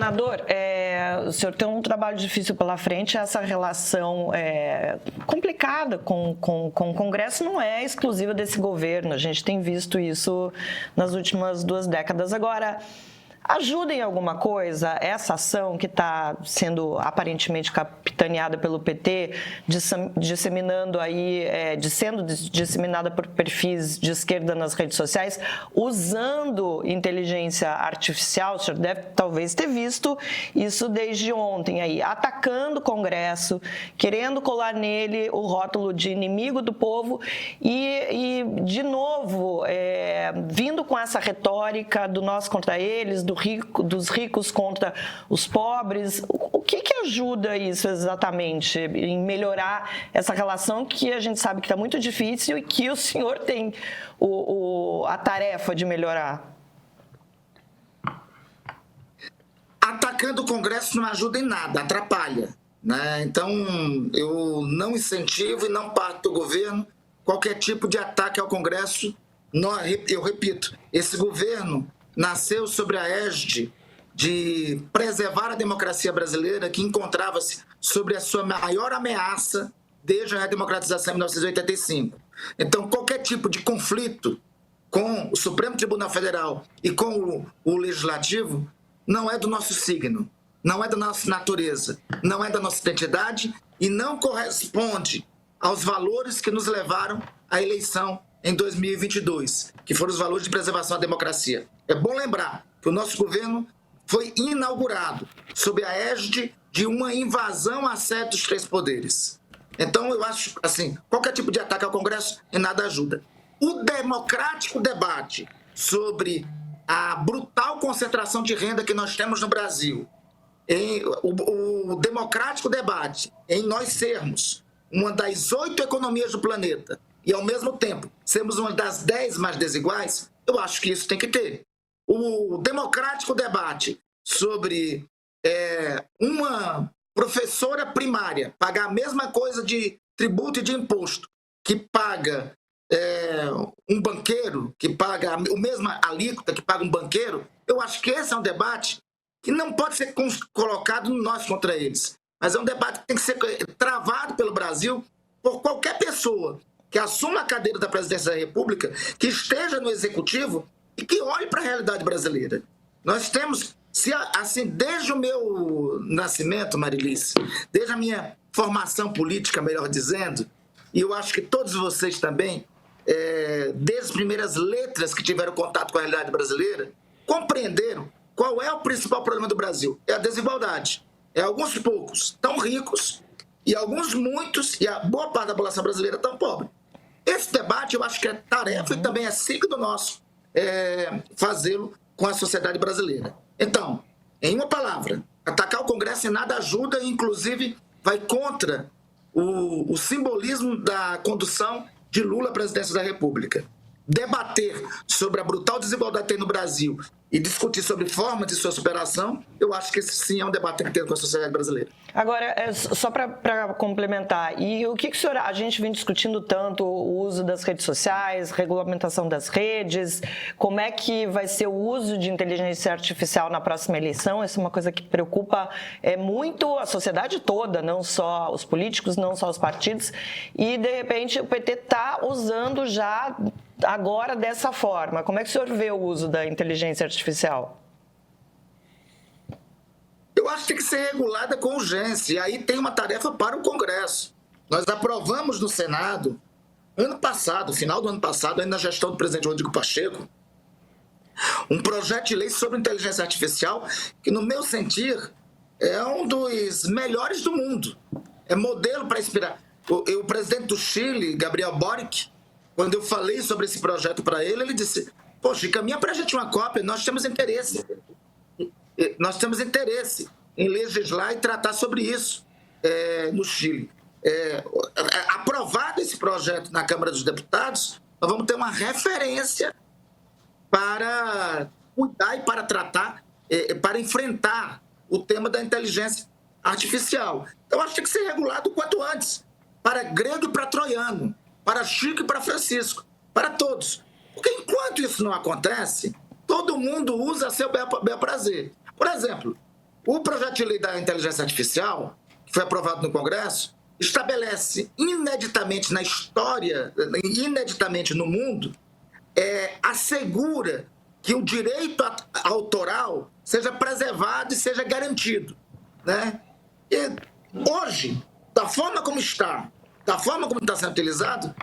Senador, o senhor tem um trabalho difícil pela frente, essa relação complicada com o Congresso não é exclusiva desse governo, a gente tem visto isso nas últimas 2 décadas. Agora, ajuda em alguma coisa essa ação que está sendo aparentemente capitaneada pelo PT, disseminando aí, sendo disseminada por perfis de esquerda nas redes sociais, usando inteligência artificial? O senhor deve talvez ter visto isso desde ontem aí, atacando o Congresso, querendo colar nele o rótulo de inimigo do povo e de novo, vindo com essa retórica do nós contra eles, dos ricos contra os pobres. O que ajuda isso exatamente em melhorar essa relação que a gente sabe que está muito difícil e que o senhor tem a tarefa de melhorar? Atacando o Congresso não ajuda em nada, atrapalha, né? Então, eu não incentivo e não parto do governo qualquer tipo de ataque ao Congresso. Eu repito, esse governo nasceu sobre a égide de preservar a democracia brasileira, que encontrava-se sobre a sua maior ameaça desde a redemocratização em 1985. Então, qualquer tipo de conflito com o Supremo Tribunal Federal e com o Legislativo não é do nosso signo, não é da nossa natureza, não é da nossa identidade e não corresponde aos valores que nos levaram à eleição em 2022, que foram os valores de preservação da democracia. É bom lembrar que o nosso governo foi inaugurado sob a égide de uma invasão à sede dos 3 poderes. Então, eu acho, assim, qualquer tipo de ataque ao Congresso em nada ajuda. O democrático debate sobre a brutal concentração de renda que nós temos no Brasil, o democrático debate em nós sermos uma das 8 economias do planeta e, ao mesmo tempo, sermos uma das 10 mais desiguais, eu acho que isso tem que ter. O democrático debate sobre uma professora primária pagar a mesma coisa de tributo e de imposto que paga um banqueiro, que paga a mesma alíquota que paga um banqueiro, eu acho que esse é um debate que não pode ser colocado nós contra eles, mas é um debate que tem que ser travado pelo Brasil por qualquer pessoa que assuma a cadeira da presidência da República, que esteja no Executivo e que olhe para a realidade brasileira. Nós temos, assim, desde o meu nascimento, Marilice, desde a minha formação política, melhor dizendo, e eu acho que todos vocês também, desde as primeiras letras que tiveram contato com a realidade brasileira, compreenderam qual é o principal problema do Brasil. É a desigualdade. É alguns poucos tão ricos e alguns muitos, e a boa parte da população brasileira tão pobre. Esse debate eu acho que é tarefa e também é signo nosso fazê-lo com a sociedade brasileira. Então, em uma palavra, atacar o Congresso em nada ajuda, inclusive vai contra o simbolismo da condução de Lula à presidência da República. Debater sobre a brutal desigualdade que tem no Brasil e discutir sobre formas de sua superação, eu acho que esse sim é um debate que tem que ter com a sociedade brasileira. Agora, só para complementar, e o que o senhor, a gente vem discutindo tanto o uso das redes sociais, regulamentação das redes, como é que vai ser o uso de inteligência artificial na próxima eleição? Essa é uma coisa que preocupa muito a sociedade toda, não só os políticos, não só os partidos, e de repente o PT está usando já agora dessa forma. Como é que o senhor vê o uso da inteligência artificial? Eu acho que tem que ser regulada com urgência, e aí tem uma tarefa para o Congresso. Nós aprovamos no Senado, ano passado, final do ano passado, ainda na gestão do presidente Rodrigo Pacheco, um projeto de lei sobre inteligência artificial que, no meu sentir, é um dos melhores do mundo. É modelo para inspirar. O presidente do Chile, Gabriel Boric, quando eu falei sobre esse projeto para ele, ele disse: poxa, encaminha para a gente uma cópia, nós temos interesse. Nós temos interesse em legislar e tratar sobre isso no Chile. Aprovado esse projeto na Câmara dos Deputados, nós vamos ter uma referência para cuidar e para tratar, para enfrentar o tema da inteligência artificial. Então, acho que tem que ser regulado o quanto antes, para grego e para troiano, para Chico e para Francisco, para todos. Porque enquanto isso não acontece, todo mundo usa a seu bel prazer. Por exemplo, O projeto de lei da inteligência artificial, que foi aprovado no Congresso, estabelece ineditamente na história, ineditamente no mundo, assegura que o direito autoral seja preservado e seja garantido, né? E hoje, da forma como está sendo utilizado,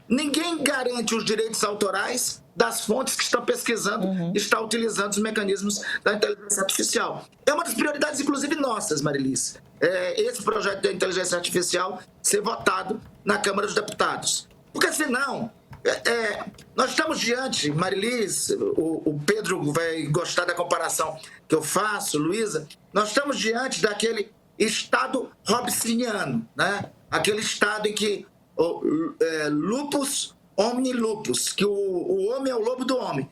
ninguém garante os direitos autorais das fontes que estão pesquisando, estão utilizando os mecanismos da inteligência artificial. É uma das prioridades, inclusive, nossas, Marilice, esse projeto de inteligência artificial ser votado na Câmara dos Deputados. Porque, senão, nós estamos diante, Marilice, o Pedro vai gostar da comparação que eu faço, Luísa, nós estamos diante daquele Estado hobbesiano, né? Aquele Estado em que lupus omni lupus, que o homem é o lobo do homem.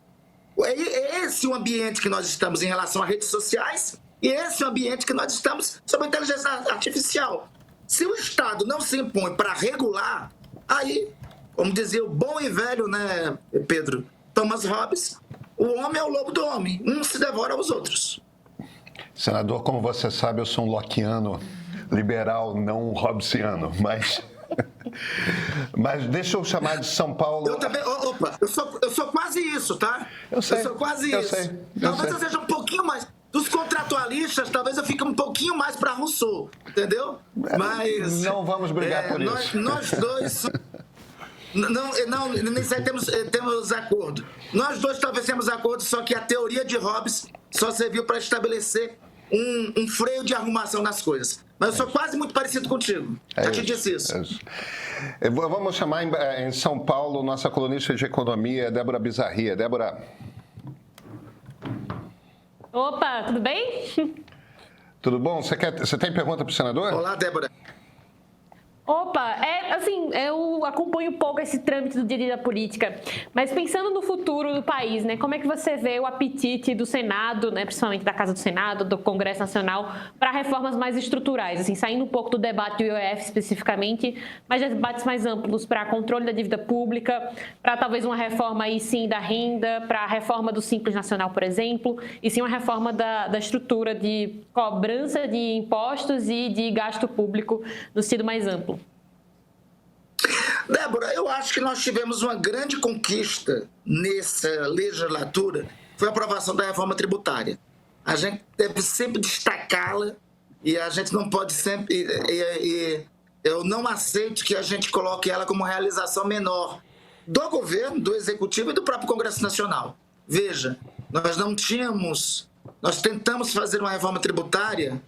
É esse o ambiente que nós estamos em relação a redes sociais e esse é o ambiente que nós estamos sobre a inteligência artificial. Se o Estado não se impõe para regular, aí, como dizia o bom e velho, né, Pedro, Thomas Hobbes, o homem é o lobo do homem, um se devora aos outros. Senador, como você sabe, eu sou um lockeano liberal, não um hobbesiano, mas deixa eu chamar de São Paulo. Eu também, eu sou quase isso, tá? Eu sei. Eu sou quase eu isso. Sei, talvez eu seja um pouquinho mais. Dos contratualistas, talvez eu fique um pouquinho mais para Rousseau, entendeu? Mas. Não vamos brigar por isso. Nós dois. Não, nem sei temos acordo. Nós dois talvez temos acordo, só que a teoria de Hobbes só serviu para estabelecer um freio de arrumação nas coisas. Mas eu sou quase muito parecido contigo. Já te disse isso. Vamos chamar em São Paulo nossa colunista de economia, Débora Bizarria. Débora. Opa, tudo bem? Tudo bom? Você tem pergunta para o senador? Olá, Débora. Opa, eu acompanho um pouco esse trâmite do dia a dia da política, mas pensando no futuro do país, né, como é que você vê o apetite do Senado, né, principalmente da Casa do Senado, do Congresso Nacional, para reformas mais estruturais, assim, saindo um pouco do debate do IOF especificamente, mas de debates mais amplos para controle da dívida pública, para talvez uma reforma aí sim da renda, para a reforma do Simples Nacional, por exemplo, e sim uma reforma da estrutura de cobrança de impostos e de gasto público no sentido mais amplo. Débora, eu acho que nós tivemos uma grande conquista nessa legislatura, foi a aprovação da reforma tributária. A gente deve sempre destacá-la e a gente não pode sempre... eu não aceito que a gente coloque ela como realização menor do governo, do executivo e do próprio Congresso Nacional. Veja, nós tentamos fazer uma reforma tributária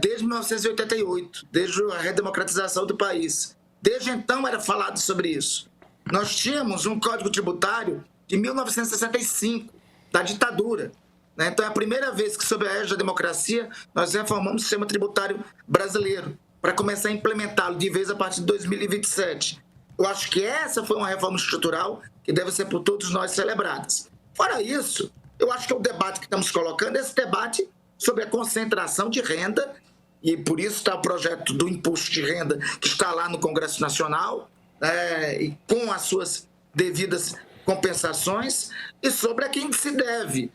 desde 1988, desde a redemocratização do país. Desde então era falado sobre isso. Nós tínhamos um Código Tributário de 1965, da ditadura. Então é a primeira vez que, sob a égide da democracia, nós reformamos o sistema tributário brasileiro, para começar a implementá-lo de vez a partir de 2027. Eu acho que essa foi uma reforma estrutural que deve ser por todos nós celebrada. Fora isso, eu acho que o debate que estamos colocando é esse debate sobre a concentração de renda, e por isso está o projeto do imposto de renda que está lá no Congresso Nacional, e com as suas devidas compensações, e sobre a quem se deve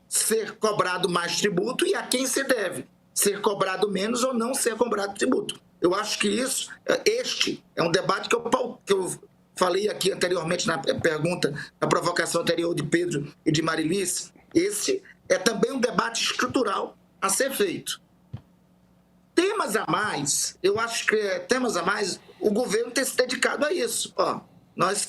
ser cobrado mais tributo e a quem se deve ser cobrado menos ou não ser cobrado tributo. Eu acho que este é um debate que eu falei aqui anteriormente na pergunta, na provocação anterior de Pedro e de Marilice. Esse é também um debate estrutural a ser feito. Temas a mais, eu acho que temas a mais, o governo tem se dedicado a isso. Nós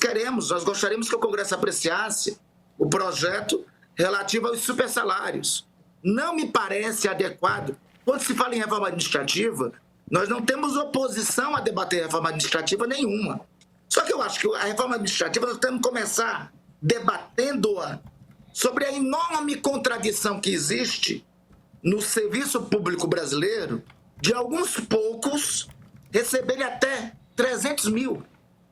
gostaríamos que o Congresso apreciasse o projeto relativo aos supersalários. Não me parece adequado. Quando se fala em reforma administrativa, nós não temos oposição a debater reforma administrativa nenhuma. Só que eu acho que a reforma administrativa nós temos que começar debatendo-a sobre a enorme contradição que existe no serviço público brasileiro de alguns poucos receberem até 300 mil,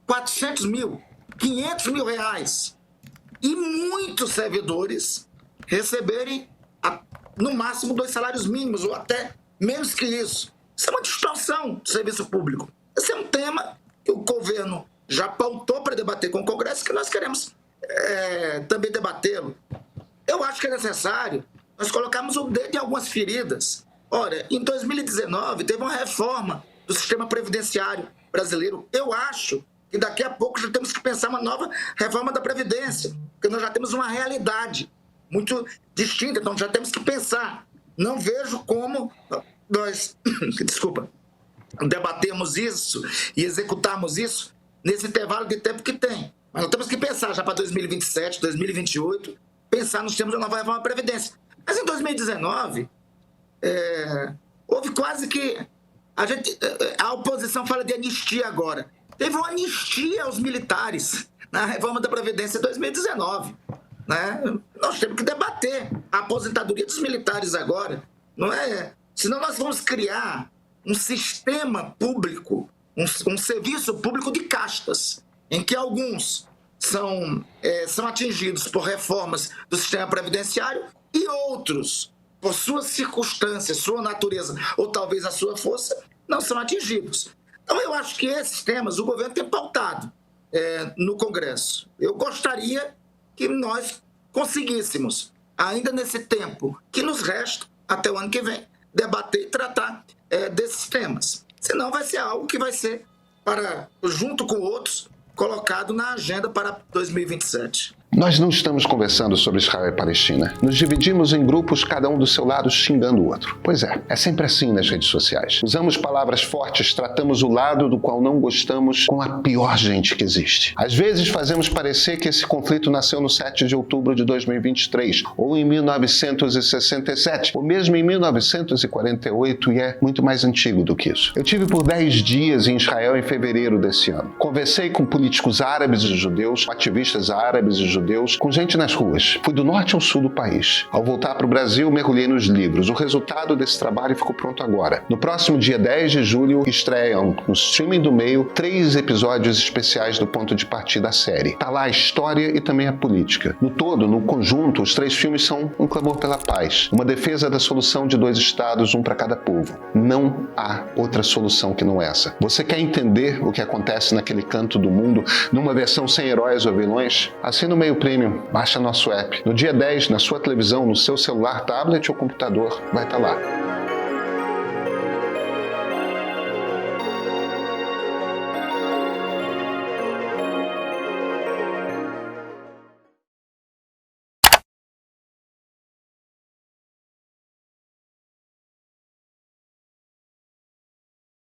400 mil, 500 mil reais e muitos servidores receberem no máximo 2 salários mínimos ou até menos que isso. Isso é uma distorção do serviço público. Esse é um tema que o governo já pautou para debater com o Congresso, que nós queremos também debatê-lo. Eu acho que é necessário nós colocamos o dedo em algumas feridas. Ora, em 2019, teve uma reforma do sistema previdenciário brasileiro. Eu acho que daqui a pouco já temos que pensar uma nova reforma da Previdência, porque nós já temos uma realidade muito distinta, então já temos que pensar. Não vejo como nós, debatemos isso e executarmos isso nesse intervalo de tempo que tem. Mas nós temos que pensar já para 2027, 2028, pensar nos termos de uma nova reforma da Previdência. Mas em 2019, houve quase que... A oposição fala de anistia agora. Teve uma anistia aos militares na reforma da Previdência em 2019. Né? Nós temos que debater a aposentadoria dos militares agora. Não é? Senão nós vamos criar um sistema público, um serviço público de castas, em que alguns são atingidos por reformas do sistema previdenciário e outros, por suas circunstâncias, sua natureza ou talvez a sua força, não são atingidos. Então, eu acho que esses temas o governo tem pautado no Congresso. Eu gostaria que nós conseguíssemos, ainda nesse tempo que nos resta, até o ano que vem, debater e tratar desses temas. Senão vai ser algo que vai ser, junto com outros, colocado na agenda para 2027. Nós não estamos conversando sobre Israel e Palestina. Nos dividimos em grupos, cada um do seu lado xingando o outro. Pois é sempre assim nas redes sociais. Usamos palavras fortes, tratamos o lado do qual não gostamos com a pior gente que existe. Às vezes fazemos parecer que esse conflito nasceu no 7 de outubro de 2023, ou em 1967, ou mesmo em 1948, e é muito mais antigo do que isso. Eu tive por 10 dias em Israel em fevereiro desse ano. Conversei com políticos árabes e judeus, com ativistas árabes e judeus, com gente nas ruas. Fui do norte ao sul do país. Ao voltar para o Brasil, mergulhei nos livros. O resultado desse trabalho ficou pronto agora. No próximo dia 10 de julho, estreiam no streaming do Meio 3 episódios especiais do Ponto de Partida da série. Tá lá a história e também a política. No todo, no conjunto, os 3 filmes são um clamor pela paz, uma defesa da solução de 2 estados, um para cada povo. Não há outra solução que não essa. Você quer entender o que acontece naquele canto do mundo numa versão sem heróis ou vilões? Assina o Meio Premium, baixa nosso app. No dia 10, na sua televisão, no seu celular, tablet ou computador, vai estar lá.